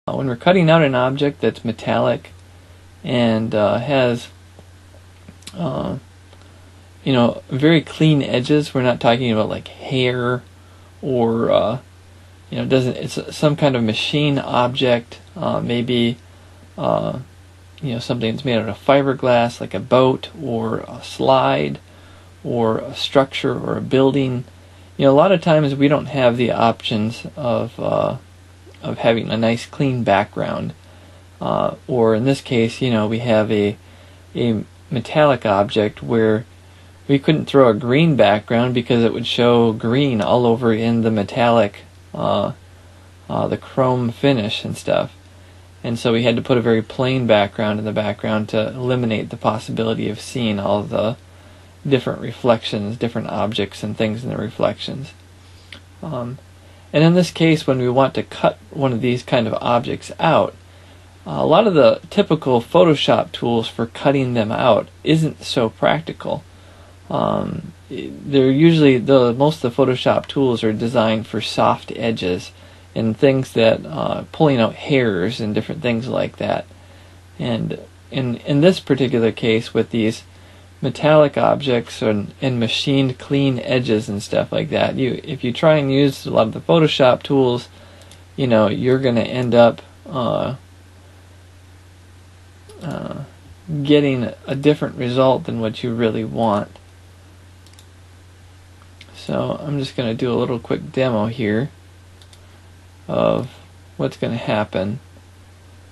When we're cutting out an object that's metallic and has very clean edges, we're not talking about like hair or doesn't, it's some kind of machine object, maybe something that's made out of fiberglass, like a boat or a slide or a structure or a building. A lot of times we don't have the options of having a nice clean background, or in this case, we have a metallic object where we couldn't throw a green background because it would show green all over in the metallic, the chrome finish and stuff. And so we had to put a very plain background in the background to eliminate the possibility of seeing all the different reflections, different objects and things in the reflections. And in this case, when we want to cut one of these kind of objects out, a lot of the typical Photoshop tools for cutting them out isn't so practical. They're usually, most of the Photoshop tools are designed for soft edges and things that, pulling out hairs and different things like that. And in this particular case, with these metallic objects and machined clean edges and stuff like that, if you try and use a lot of the Photoshop tools, you're going to end up getting a different result than what you really want. So I'm just going to do a little quick demo here of what's going to happen.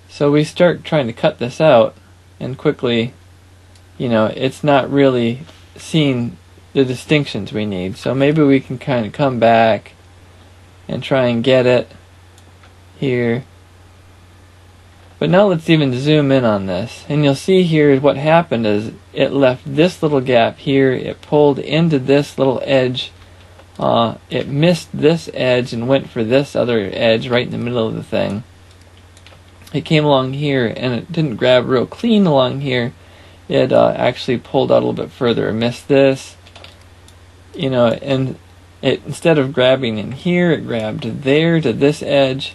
So we start trying to cut this out, and quickly, it's not really seeing the distinctions we need. So maybe we can kind of come back and try and get it here. But now let's even zoom in on this, and you'll see here what happened is it left this little gap here, it pulled into this little edge, it missed this edge and went for this other edge right in the middle of the thing. It came along here and it didn't grab real clean along here. It actually pulled out a little bit further and missed this, and it, instead of grabbing in here, it grabbed there to this edge.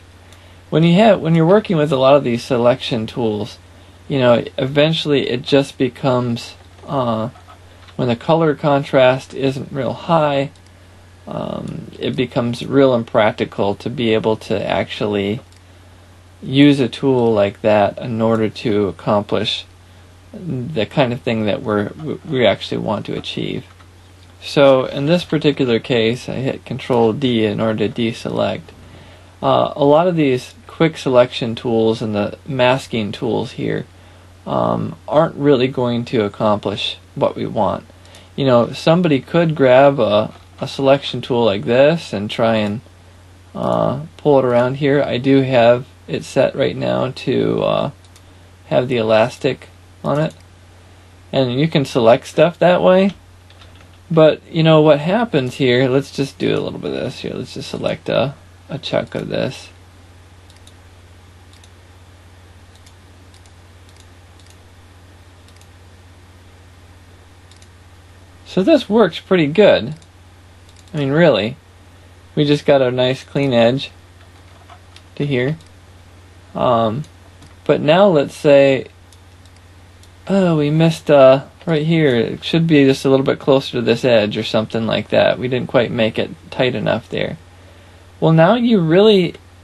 When you're working with a lot of these selection tools, eventually it just becomes, when the color contrast isn't real high, it becomes real impractical to be able to actually use a tool like that in order to accomplish the kind of thing that we actually want to achieve. So in this particular case, I hit Control D in order to deselect. A lot of these quick selection tools and the masking tools here aren't really going to accomplish what we want. Somebody could grab a selection tool like this and try and pull it around here. I do have it set right now to have the elastic on it, and you can select stuff that way. But what happens here, let's just do a little bit of this here. Let's just select a chunk of this. So this works pretty good. I mean, really, we just got a nice clean edge to here. But now let's say, we missed right here. It should be just a little bit closer to this edge or something like that. We didn't quite make it tight enough there. Well, now you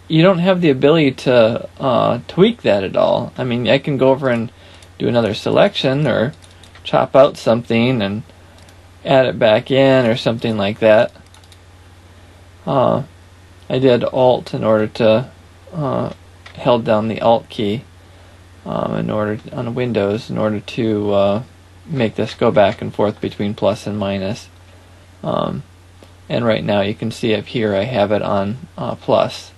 don't have the ability to tweak that at all. I mean, I can go over and do another selection or chop out something and add it back in or something like that. I did Alt in order to held down the Alt key on Windows in order to make this go back and forth between plus and minus. And right now you can see up here I have it on plus.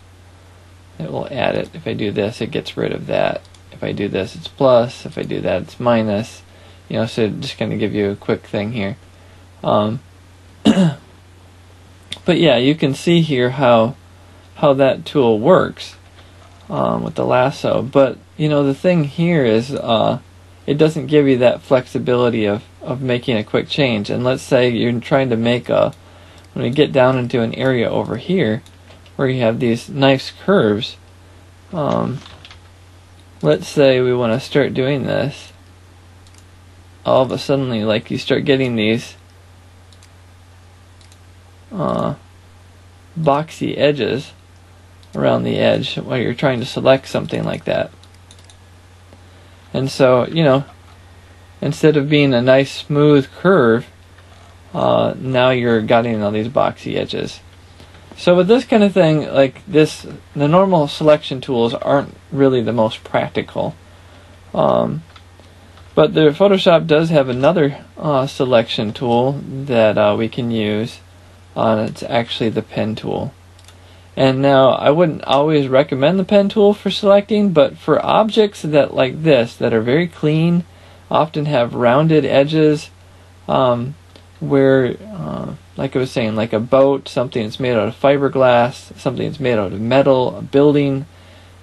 It will add it. If I do this, it gets rid of that. If I do this, it's plus. If I do that, it's minus. So just going to give you a quick thing here. But yeah, you can see here how that tool works with the lasso. But the thing here is it doesn't give you that flexibility of making a quick change. And let's say you're trying to make when we get down into an area over here where you have these nice curves, let's say we want to start doing this, all of a sudden, like, you start getting these boxy edges around the edge while you're trying to select something like that. And so, instead of being a nice smooth curve, now you're getting all these boxy edges. So with this kind of thing, like this, the normal selection tools aren't really the most practical. But the Photoshop does have another selection tool that we can use. It's actually the pen tool. And now I wouldn't always recommend the pen tool for selecting, but for objects that like this, that are very clean, often have rounded edges, where, like I was saying, like a boat, something that's made out of fiberglass, something that's made out of metal, a building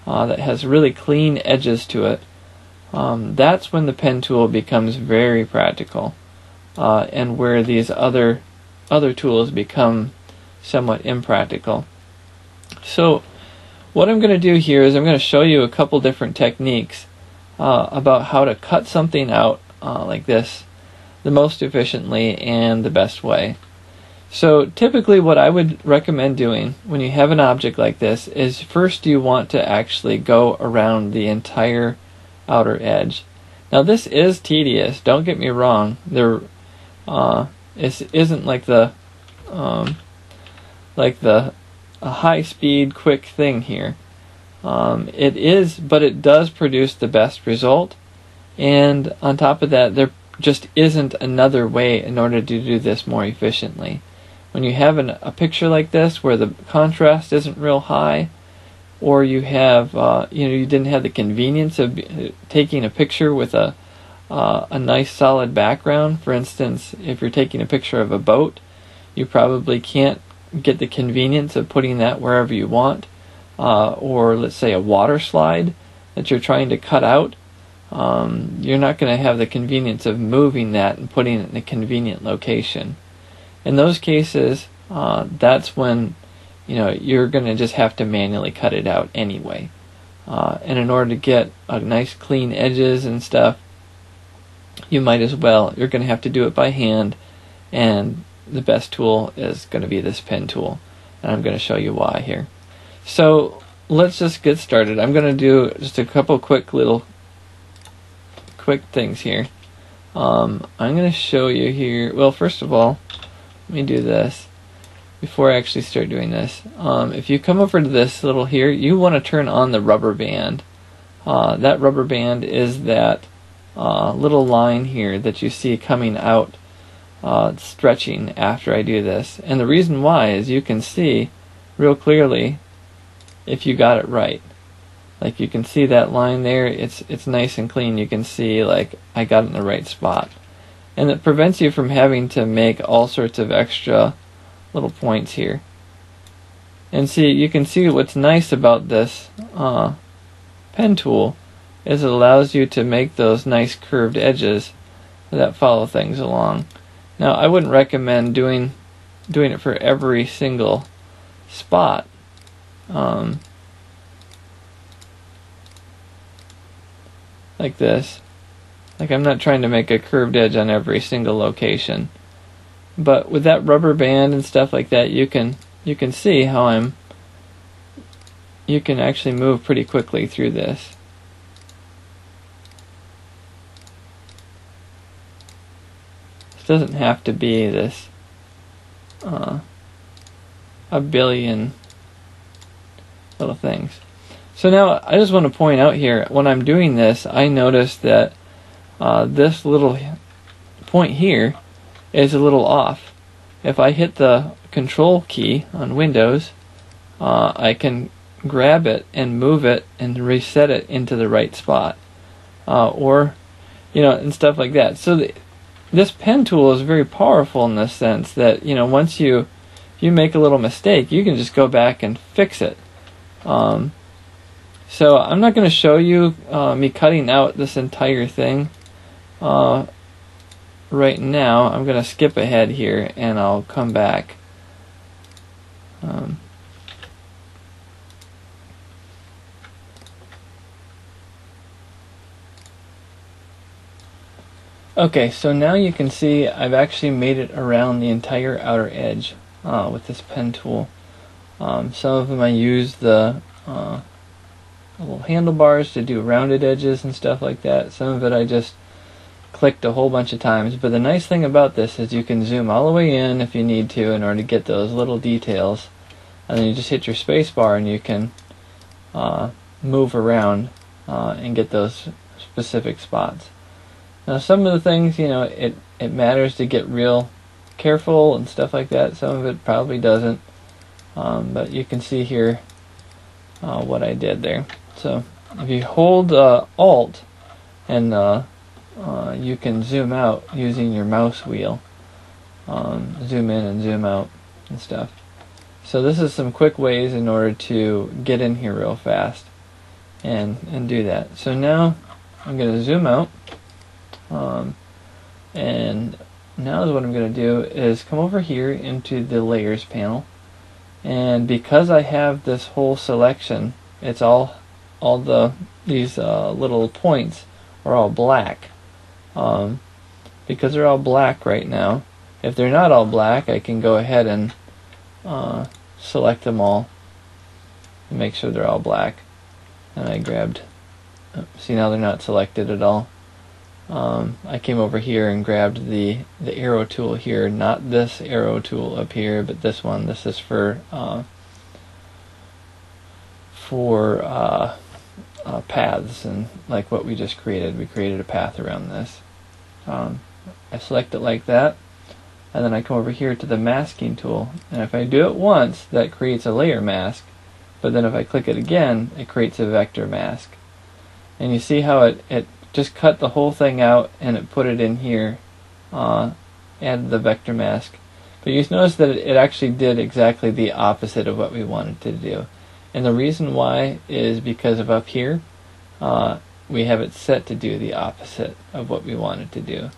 that has really clean edges to it, that's when the pen tool becomes very practical, and where these other tools become somewhat impractical. So what I'm going to do here is I'm going to show you a couple different techniques about how to cut something out like this the most efficiently and the best way. So typically what I would recommend doing when you have an object like this is first you want to actually go around the entire outer edge. Now this is tedious, don't get me wrong. It isn't like the a high-speed, quick thing here. It is, but it does produce the best result. And on top of that, there just isn't another way in order to do this more efficiently. When you have a picture like this where the contrast isn't real high, or you have, you didn't have the convenience of taking a picture with a nice solid background. For instance, if you're taking a picture of a boat, you probably can't get the convenience of putting that wherever you want, or let's say a water slide that you're trying to cut out. You're not going to have the convenience of moving that and putting it in a convenient location. In those cases, that's when you're going to just have to manually cut it out anyway. And in order to get a nice clean edges and stuff, you're going to have to do it by hand, and the best tool is going to be this pen tool, and I'm going to show you why here. So let's just get started. I'm going to do just a couple quick things here. I'm going to show you here. Well, first of all, let me do this before I actually start doing this. If you come over to this little here, you want to turn on the rubber band. That rubber band is that little line here that you see coming out, stretching after I do this. And the reason why is you can see real clearly if you got it right. Like you can see that line there, it's nice and clean. You can see like I got it in the right spot. And it prevents you from having to make all sorts of extra little points here. And see, you can see what's nice about this pen tool is it allows you to make those nice curved edges that follow things along. Now I wouldn't recommend doing it for every single spot. Like this. Like I'm not trying to make a curved edge on every single location. But with that rubber band and stuff like that, you can see how you can actually move pretty quickly through this. This doesn't have to be this a billion little things. So now I just want to point out here, when I'm doing this, I notice that this little point here is a little off. If I hit the control key on Windows, I can grab it and move it and reset it into the right spot, or and stuff like that. So this pen tool is very powerful in the sense that once you make a little mistake, you can just go back and fix it. So I'm not going to show you me cutting out this entire thing right now. I'm going to skip ahead here and I'll come back. Okay, so now you can see I've actually made it around the entire outer edge with this pen tool. Some of them I use the little handlebars to do rounded edges and stuff like that. Some of it I just clicked a whole bunch of times. But the nice thing about this is you can zoom all the way in if you need to in order to get those little details. And then you just hit your space bar and you can move around and get those specific spots. Now some of the things, it matters to get real careful and stuff like that. Some of it probably doesn't. But you can see here what I did there. So if you hold Alt and you can zoom out using your mouse wheel. Zoom in and zoom out and stuff. So this is some quick ways in order to get in here real fast and do that. So now I'm going to zoom out. And now what I'm going to do is come over here into the layers panel. And because I have this whole selection, it's these little points are all black. Because they're all black right now. If they're not all black, I can go ahead and select them all and make sure they're all black. And I grabbed, see, now they're not selected at all. I came over here and grabbed the arrow tool here, not this arrow tool up here, but this one. This is for paths, and like what we just created. We created a path around this. I select it like that, and then I come over here to the masking tool, and if I do it once, that creates a layer mask, but then if I click it again, it creates a vector mask. And you see how it just cut the whole thing out and it put it in here, added the vector mask. But you notice that it actually did exactly the opposite of what we wanted to do. And the reason why is because of up here, we have it set to do the opposite of what we wanted to do.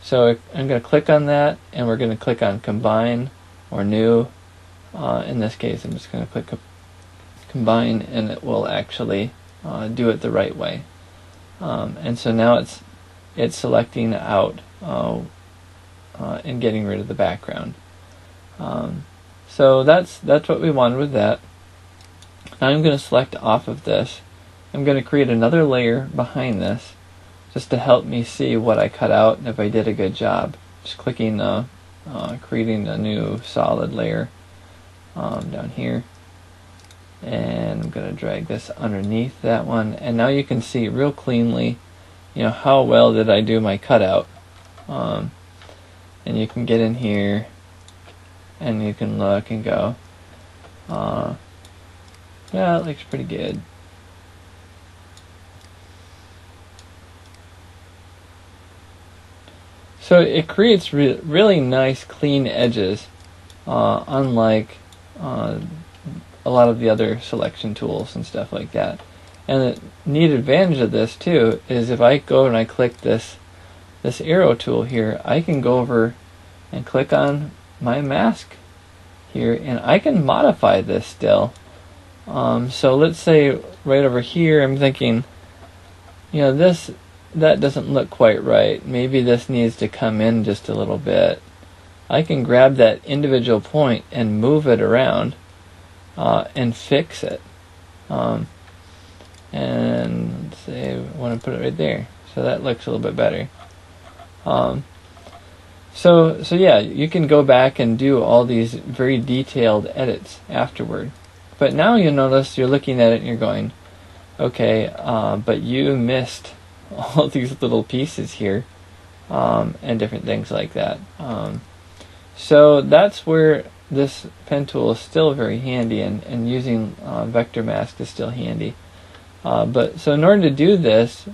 So I'm going to click on that, and we're going to click on Combine or New. In this case, I'm just going to click Combine, and it will actually do it the right way. And so now it's selecting out and getting rid of the background. So that's what we wanted with that. Now I'm going to select off of this. I'm going to create another layer behind this just to help me see what I cut out and if I did a good job. Just clicking creating a new solid layer down here. And I'm going to drag this underneath that one, and now you can see real cleanly how well did I do my cutout. And you can get in here and you can look and go, yeah, it looks pretty good. So it creates really nice clean edges, unlike a lot of the other selection tools and stuff like that. And the neat advantage of this too is if I go and I click this arrow tool here, I can go over and click on my mask here, and I can modify this still. So let's say right over here I'm thinking, that doesn't look quite right. Maybe this needs to come in just a little bit. I can grab that individual point and move it around and fix it. And let's say I want to put it right there. So that looks a little bit better. So yeah, you can go back and do all these very detailed edits afterward. But now you notice you're looking at it and you're going, okay, but you missed all these little pieces here and different things like that. So that's where this pen tool is still very handy, and using vector mask is still handy. But so in order to do this,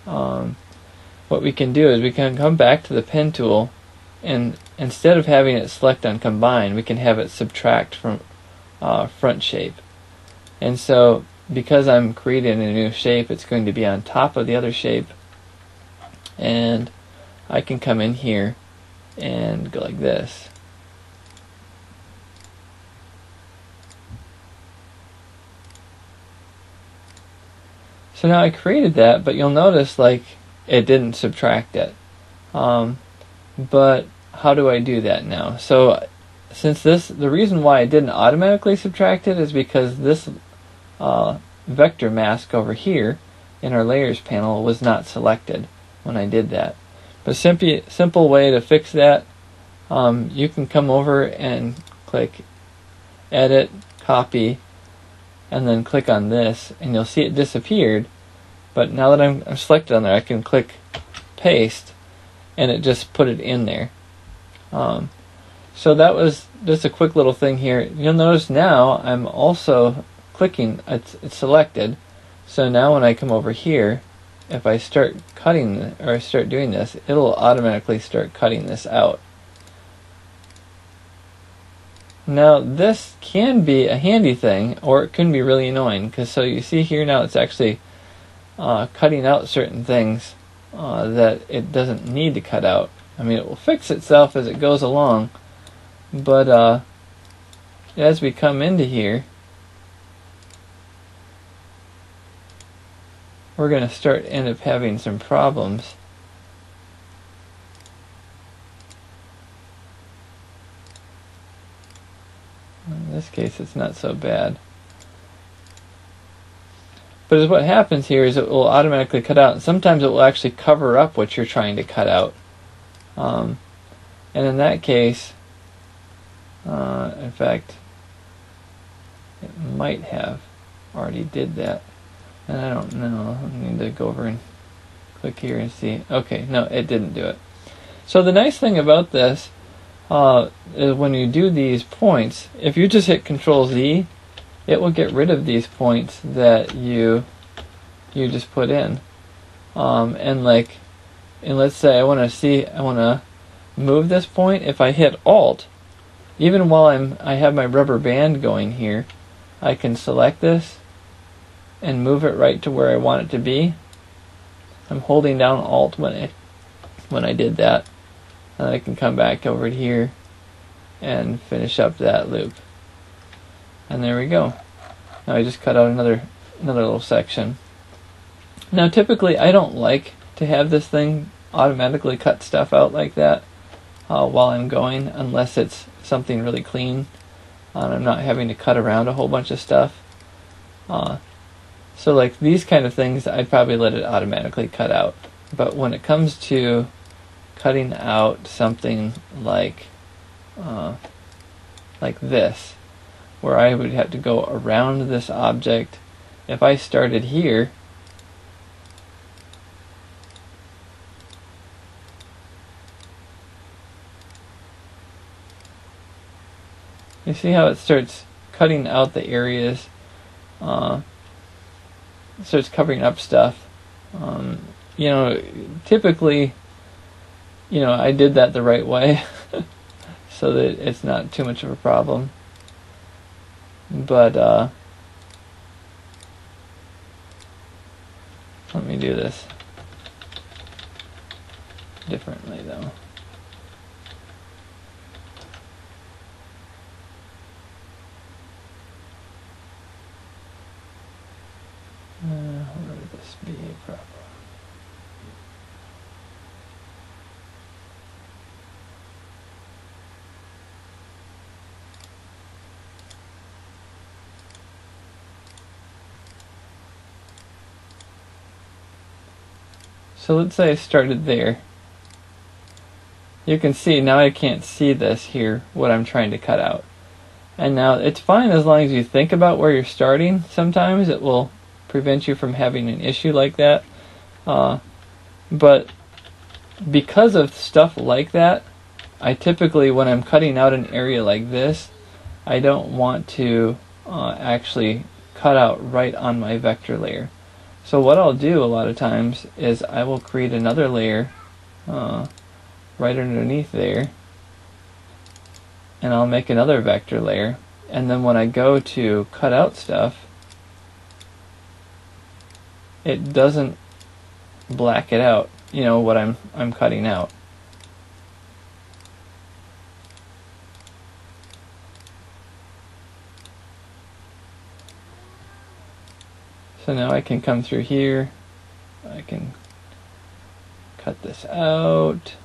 what we can do is we can come back to the pen tool, and instead of having it select on Combine, we can have it subtract from front shape. And so because I'm creating a new shape, it's going to be on top of the other shape, and I can come in here and go like this. So now I created that, but you'll notice like it didn't subtract it. But how do I do that now? So since the reason why I didn't automatically subtract it is because this vector mask over here in our layers panel was not selected when I did that. But simple way to fix that, you can come over and click edit, copy, and then click on this, and you'll see it disappeared. But now that I'm selected on there, I can click paste, and it just put it in there. So that was just a quick little thing here. You'll notice now I'm also clicking, it's selected. So now when I come over here, if I start cutting or I start doing this, it'll automatically start cutting this out. Now this can be a handy thing, or it can be really annoying, because so you see here now it's actually cutting out certain things that it doesn't need to cut out. I mean, it will fix itself as it goes along, but as we come into here, we're going to end up having some problems. In this case, it's not so bad. But what happens here is it will automatically cut out, and sometimes it will actually cover up what you're trying to cut out. And in that case, in fact, it might have already did that. And I don't know. I need to go over and click here and see. Okay, no, it didn't do it. So the nice thing about this is when you do these points, if you just hit Control-Z, it will get rid of these points that you just put in. And let's say I want to move this point. If I hit Alt, even while I have my rubber band going here, I can select this and move it right to where I want it to be. I'm holding down Alt when I did that. And I can come back over here and finish up that loop. And there we go. Now I just cut out another little section. Now typically I don't like to have this thing automatically cut stuff out like that while I'm going, unless it's something really clean and I'm not having to cut around a whole bunch of stuff. So like these kind of things, I'd probably let it automatically cut out. But when it comes to cutting out something like this, where I would have to go around this object, if I started here, you see how it starts cutting out the areas, starts covering up stuff. Typically, I did that the right way so that it's not too much of a problem. But let me do this differently though. Where would this be a problem? So let's say I started there. You can see now I can't see this here, what I'm trying to cut out. And now it's fine as long as you think about where you're starting. Sometimes it will prevent you from having an issue like that. But because of stuff like that, I typically, when I'm cutting out an area like this, I don't want to actually cut out right on my vector layer. So what I'll do a lot of times is I will create another layer right underneath there, and I'll make another vector layer, and then when I go to cut out stuff, it doesn't black it out, what I'm cutting out. So now I can come through here, I can cut this out.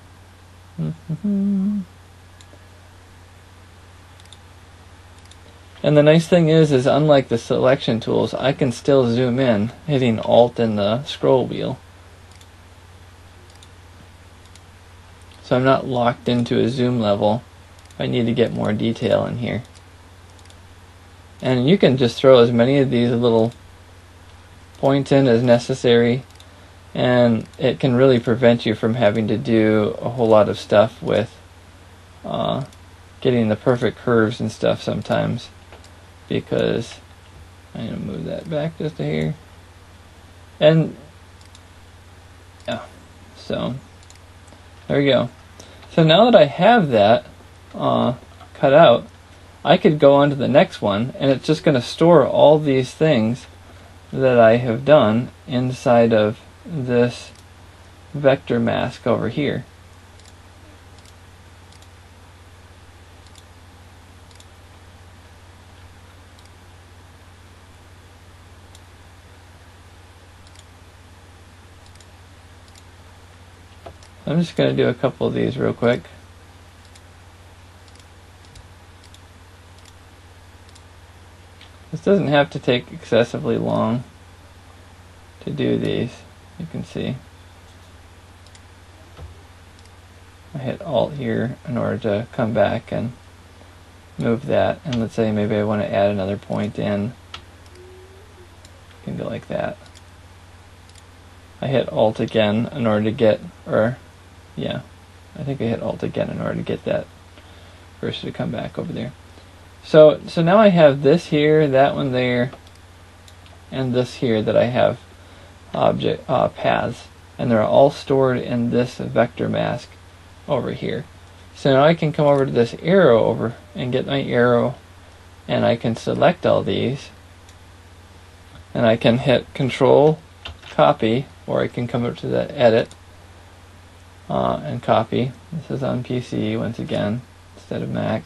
And the nice thing is unlike the selection tools, I can still zoom in hitting Alt and the scroll wheel. So I'm not locked into a zoom level. I need to get more detail in here. And you can just throw as many of these little points in as necessary, and it can really prevent you from having to do a whole lot of stuff with getting the perfect curves and stuff sometimes, because I'm going to move that back just a hair. And yeah, so there we go. So now that I have that cut out, I could go on to the next one, and it's just going to store all these things that I have done inside of this vector mask over here. I'm just going to do a couple of these real quick. This doesn't have to take excessively long to do these. You can see I hit Alt here in order to come back and move that, and let's say maybe I want to add another point in. You can go like that. I hit Alt again in order to get, yeah, I think I hit Alt again in order to get that cursor to come back over there. So now I have this here, that one there, and this here that I have object paths, and they're all stored in this vector mask over here. So now I can come over to this arrow over and get my arrow, and I can select all these, and I can hit Control, copy, or I can come over to the Edit and copy. This is on PC once again instead of Mac,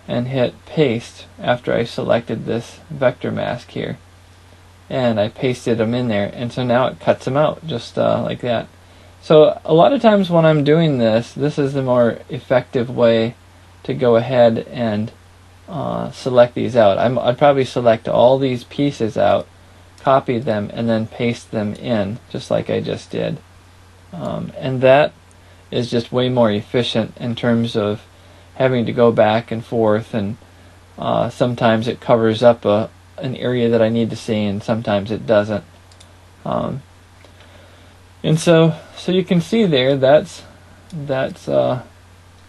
and hit paste after I selected this vector mask here, and I pasted them in there, and so now it cuts them out just like that. So a lot of times when I'm doing this, this is the more effective way to go ahead and select these out. I'd probably select all these pieces out, copy them, and then paste them in just like I just did. And that is just way more efficient in terms of having to go back and forth, and sometimes it covers up an area that I need to see, and sometimes it doesn't. And so you can see there that's kind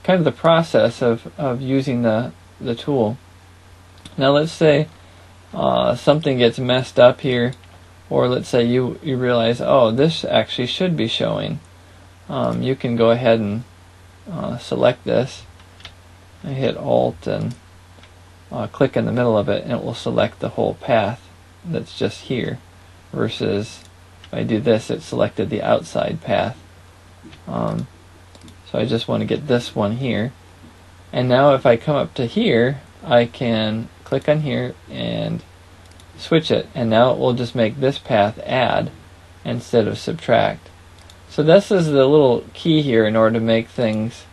of the process of using the tool. Now let's say something gets messed up here, or let's say you realize, oh, this actually should be showing. You can go ahead and select this. I hit Alt and click in the middle of it, and it will select the whole path that's just here, versus if I do this, it selected the outside path. So I just want to get this one here, and now if I come up to here, I can click on here and switch it, and now it will just make this path add instead of subtract. So this is the little key here in order to make things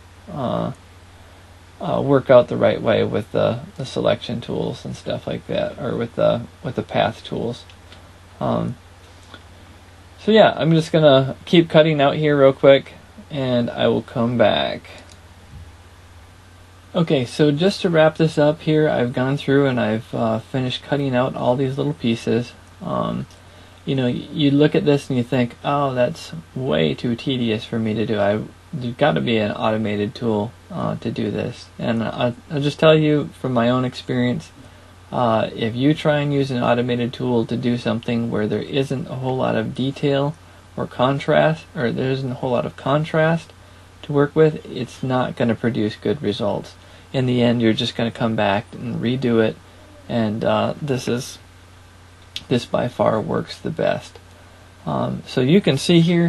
work out the right way with the selection tools and stuff like that, or with the path tools. So yeah, I'm just gonna keep cutting out here real quick, and I will come back. Okay, so just to wrap this up here, I've gone through and I've finished cutting out all these little pieces. You know, you look at this and you think, oh, that's way too tedious for me to do. There's got to be an automated tool to do this. And I'll just tell you from my own experience, if you try and use an automated tool to do something where there isn't a whole lot of detail or contrast, or there isn't a whole lot of contrast to work with, it's not going to produce good results. In the end, you're just going to come back and redo it, and this by far works the best. So you can see here,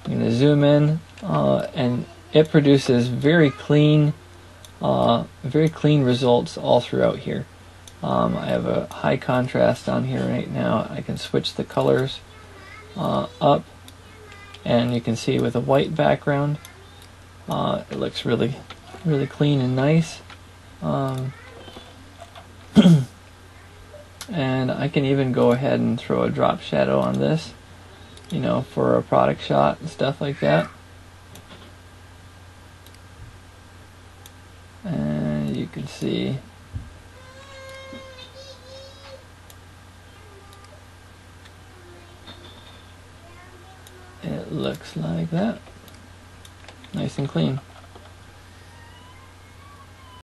I'm going to zoom in, and it produces very clean results all throughout here. I have a high contrast on here right now. I can switch the colors up and you can see with a white background, it looks really clean and nice. And I can even go ahead and throw a drop shadow on this, you know, for a product shot and stuff like that. And you can see it looks like that. Nice and clean.